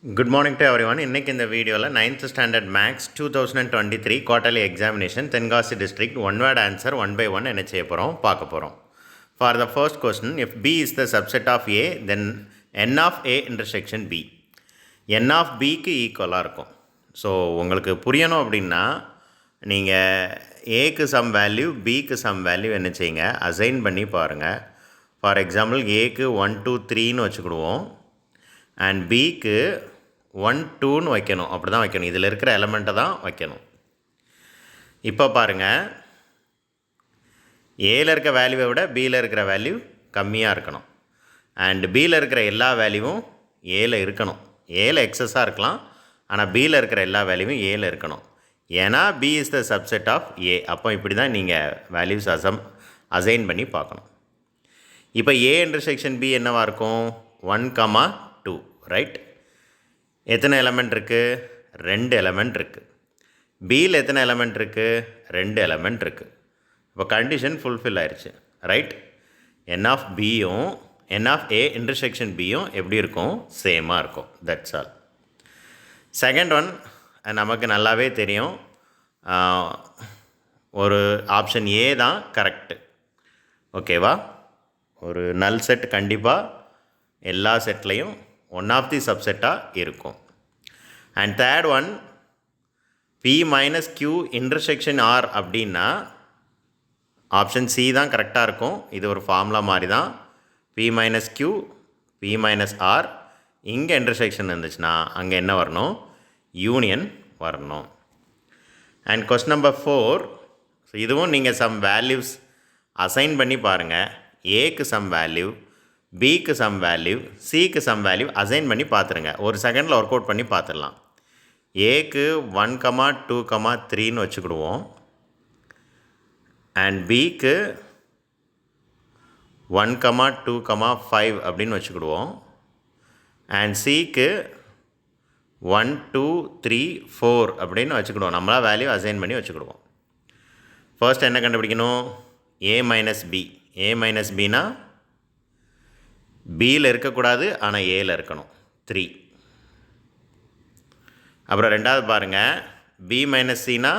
Good morning to everyone. இன்னைக்கு இந்த வீடியோவில் 9th standard maths 2023 quarterly examination Tenkasi district one word answer 1 by 1 என்ன செய்ய போகிறோம் பார்க்க போகிறோம். For the first question, if B is the subset of A then n of A intersection B n of பிக்கு ஈக்குவலாக இருக்கும். ஸோ உங்களுக்கு புரியணும் அப்படின்னா நீங்கள் ஏக்கு சம் வேல்யூ பிக்கு சம் வேல்யூ என்ன செய்யுங்க, அசைன் பண்ணி பாருங்கள். ஃபார் எக்ஸாம்பிள் ஏக்கு 1 2 3ன்னு வச்சுக்கிடுவோம் அண்ட் பிக்கு 1 2ன்னு வைக்கணும். அப்படி தான் வைக்கணும், இதில் இருக்கிற எலமெண்ட்டை தான் வைக்கணும். இப்போ பாருங்கள், ஏல இருக்க வேல்யூவை விட பியில் இருக்கிற வேல்யூ கம்மியாக இருக்கணும் அண்ட் பியில் இருக்கிற எல்லா வேல்யூவும் ஏல இருக்கணும். ஏல எக்ஸஸாக இருக்கலாம், ஆனால் பியில் இருக்கிற எல்லா வேல்யூவும் ஏல இருக்கணும். ஏன்னா B is the subset of A. அப்போ இப்படி தான் நீங்கள் வேல்யூஸ் அசைன் பண்ணி பார்க்கணும். இப்போ ஏ இன்டர்செக்ஷன் பி என்னவாக இருக்கும், 1 2 ரைட். எத்தனை எலமெண்ட் இருக்குது, 2 எலமெண்ட் இருக்குது. பியில் எத்தனை எலமெண்ட் இருக்குது, 2 எலமெண்ட் இருக்குது. இப்போ கண்டிஷன் ஃபுல்ஃபில் ஆயிடுச்சு ரைட். என் ஆஃப் பியும் என் ஆஃப் ஏ இன்டர்செக்ஷன் பியும் எப்படி இருக்கும், சேமாக இருக்கும். That's all. செகண்ட் ஒன் நமக்கு நல்லாவே தெரியும், ஒரு ஆப்ஷன் ஏ தான் கரெக்டு. ஓகேவா, ஒரு நல் செட் கண்டிப்பாக எல்லா செட்லேயும் ஒன் ஆஃப் தி சப்செட்டாக இருக்கும். And third one, B minus Q intersection R அப்படின்னா ஆப்ஷன் சி தான் கரெக்டாக இருக்கும். இது ஒரு ஃபார்முலா மாதிரி தான். B minus Q B minus R, இங்கே இன்டர்செக்ஷன் இருந்துச்சுன்னா அங்கே என்ன வரணும், யூனியன் வரணும். அண்ட் கொஸ்டின் நம்பர் 4, ஸோ இதுவும் நீங்கள் சம் வேல்யூஸ் அசைன் பண்ணி பாருங்கள். ஏக்கு சம் வேல்யூ, பிக்கு சம் வேல்யூ, சிக்கு சம் வேல்யூ அசைன் பண்ணி பார்த்துருங்க. ஒரு செகண்டில் ஒர்க் அவுட் பண்ணி பார்த்துடலாம். ஏக்கு 1 2 3ன்னு வச்சுக்கிடுவோம் அண்ட் பிக்கு 1 2 5 அப்படின்னு வச்சுக்கிடுவோம் அண்ட் சிக்கு 1 2 3 4 அப்படின்னு வச்சுக்கிடுவோம். நம்மளாக வேல்யூ அசைன் பண்ணி வச்சுக்கிடுவோம். ஃபர்ஸ்ட் என்ன கண்டுபிடிக்கணும், ஏ மைனஸ் பி. ஏ மைனஸ் பினா பியில் இருக்கக்கூடாது, ஆனால் ஏல இருக்கணும், 3. அப்புறம் ரெண்டாவது பாருங்கள், பி மைனஸ் சினா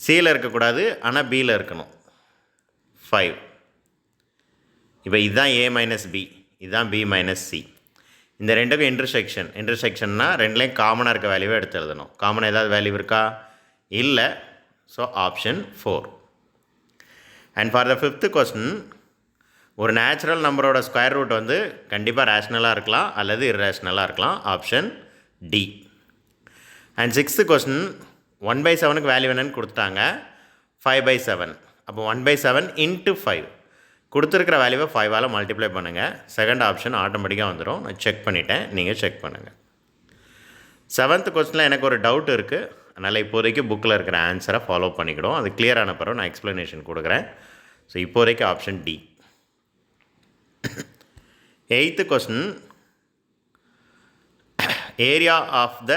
சியில் இருக்கக்கூடாது, ஆனால் பியில் இருக்கணும், 5. இப்போ இதுதான் ஏ மைனஸ் பி, இதுதான் பி மைனஸ் சி. இந்த ரெண்டுக்கும் இன்டர்செக்ஷன்னா ரெண்டுலேயும் காமனாக இருக்க வேல்யூவை எடுத்து எழுதணும். காமனாக ஏதாவது வேல்யூ இருக்கா, இல்லை. So option 4. And for the 5th question, ஒரு நேச்சுரல் நம்பரோட ஸ்கொயர் ரூட் வந்து கண்டிப்பாக ரேஷ்னலாக இருக்கலாம் அல்லது இர்ரேஷ்னலாக இருக்கலாம். Option D. And 6th question, 1/7க்கு வேல்யூ என்னன்னு கொடுத்துட்டாங்க, 5/7. அப்போ 1/7 இன்ட்டு 5 கொடுத்துருக்கிற வேல்யூவை 5ஆல் மல்டிப்ளை பண்ணுங்கள். செகண்ட் ஆப்ஷன் ஆட்டோமேட்டிக்காக வந்துடும். நான் செக் பண்ணிட்டேன், நீங்கள் செக் பண்ணுங்கள். 7th கொஸ்டினில் எனக்கு ஒரு டவுட் இருக்குது, அதனால் இப்போதைக்கு புக்கில் இருக்கிற ஆன்சரை ஃபாலோ பண்ணிக்கிடும். அது கிளியர் ஆன பிறகு நான் எக்ஸ்ப்ளனேஷன் கொடுக்குறேன். ஸோ இப்போதைக்கு option D. 8th question, area of the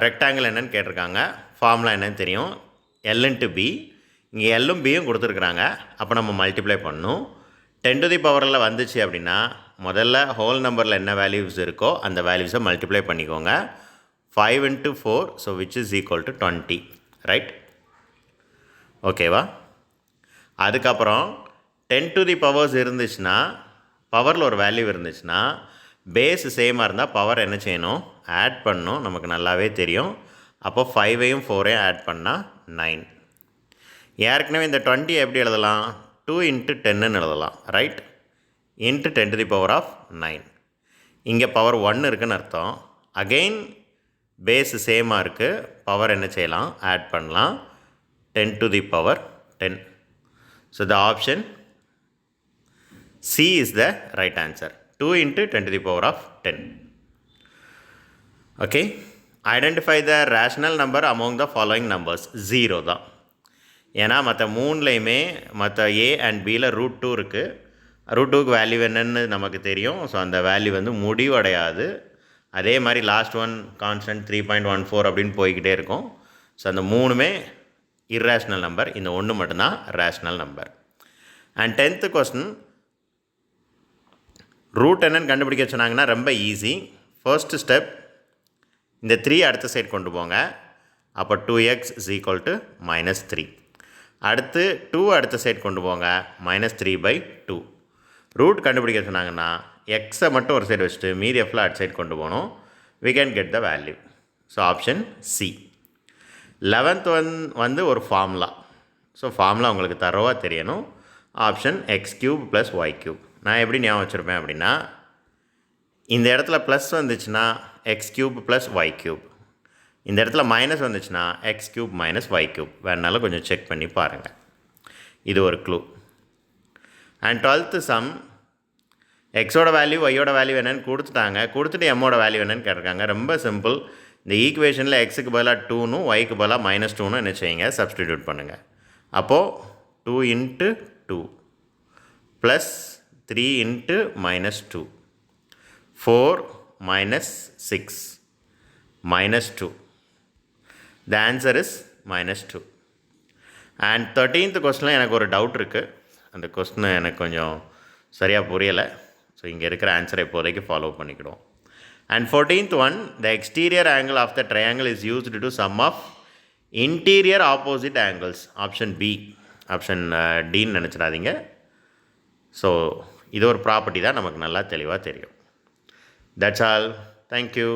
rectangle என்னன்னு கேட்டிருக்காங்க. ஃபார்முலா என்னன்னு தெரியும், எல் இன்ட்டு பி. இங்கே எல்லும் பியும் கொடுத்துருக்குறாங்க. அப்போ நம்ம மல்டிப்ளை பண்ணணும். 10 to the powerல் வந்துச்சு அப்படின்னா முதல்ல ஹோல் நம்பரில் என்ன வேல்யூஸ் இருக்கோ அந்த வேல்யூஸை மல்டிப்ளை பண்ணிக்கோங்க. 5 into 4, so which is equal to 20 right. ஓகேவா, அதுக்கப்புறம் 10 to the powers இருந்துச்சுன்னா, பவரில் ஒரு வேல்யூ இருந்துச்சுன்னா பேஸ் சேமாக இருந்தால் பவர் என்ன செய்யணும், ஆட் பண்ணணும். நமக்கு நல்லாவே தெரியும். அப்போ 5ஐயும் 4ஐயும் ஆட் பண்ணால் 9. ஏற்கனவே இந்த 20 எப்படி எழுதலாம், 2 into 10ன்னு எழுதலாம் right. Into 10 to the power of 9. இங்கே பவர் 1 இருக்குதுன்னு அர்த்தம். அகெயின் பேஸ் சேமாக இருக்குது, பவர் என்ன செய்யலாம், ஆட் பண்ணலாம். 10 to the power 10. So the option C is the right answer. 2 into 10 to the power of 10. Okay. Identify the rational number among the following numbers. 0 தான். ஏன்னா மற்ற மூணுலேயுமே மற்ற ஏ அண்ட் பியில் √2 இருக்குது. √2க்கு வேல்யூ என்னன்னு நமக்கு தெரியும். ஸோ அந்த வேல்யூ வந்து முடிவடையாது. அதே மாதிரி லாஸ்ட் ஒன் கான்ஸ்டன்ட் 3.14 அப்படின்னு போய்கிட்டே இருக்கும். ஸோ அந்த மூணுமே இர்ரேஷ்னல் நம்பர், இந்த ஒன்று மட்டும்தான் rational number. And 10th question, root என்னன்னு கண்டுபிடிக்க சொன்னாங்கன்னா ரொம்ப ஈஸி. ஃபர்ஸ்ட் ஸ்டெப், இந்த 3 அடுத்த சைடு கொண்டு போங்க. அப்போ 2x is equal to -3. அடுத்து 2 அடுத்த சைடு கொண்டு போங்க, -3/2. ரூட் கண்டுபிடிக்க சொன்னாங்கன்னா எக்ஸை மட்டும் ஒரு சைடு வச்சுட்டு மீதி எஃப்லாம் அடுத்த சைடு கொண்டு போகணும். we can get the value. So option C. 11th வந்து ஒரு ஃபார்முலா. ஸோ ஃபார்முலா உங்களுக்கு தரோவாக தெரியணும். Option x³ + y³. நான் எப்படி ஞாபகம் வச்சுருப்பேன் அப்படின்னா, இந்த இடத்துல ப்ளஸ் வந்துச்சுன்னா x³ + y³. இந்த இடத்துல மைனஸ் வந்துச்சுன்னா x³ - y³. வேணுனாலும் கொஞ்சம் செக் பண்ணி பாருங்கள். இது ஒரு க்ளூ. அண்ட் 12th சம், எக்ஸோட வேல்யூ ஒய்யோட வேல்யூ என்னன்னு கொடுத்துட்டு எம்மோட வேல்யூ என்னன்னு கேட்டிருக்காங்க. ரொம்ப சிம்பிள். இந்த ஈக்குவேஷனில் எக்ஸுக்கு பதிலாக 2னும் ஒய்க்கு பதிலாக -2னும் என்ன செய்யுங்க, சப்ஸ்டிடியூட் பண்ணுங்கள். அப்போது 2 × 2 + 3 × -2 4 - 6 -2. The answer is -2. And 13th கொஸ்டினில் எனக்கு ஒரு டவுட் இருக்குது. அந்த கொஸ்டின் எனக்கு கொஞ்சம் சரியாக புரியலை. ஸோ இங்கே இருக்கிற ஆன்சரை இப்போதைக்கு ஃபாலோ பண்ணிக்கிடுவோம். And 14th one, the exterior angle of the triangle is used to sum of interior opposite angles. Option B. Option டின்னு நினச்சிடாதீங்க. ஸோ இது ஒரு ப்ராப்பர்ட்டி தான் நமக்கு நல்லா தெளிவாக தெரியும். That's all. தேங்க்யூ.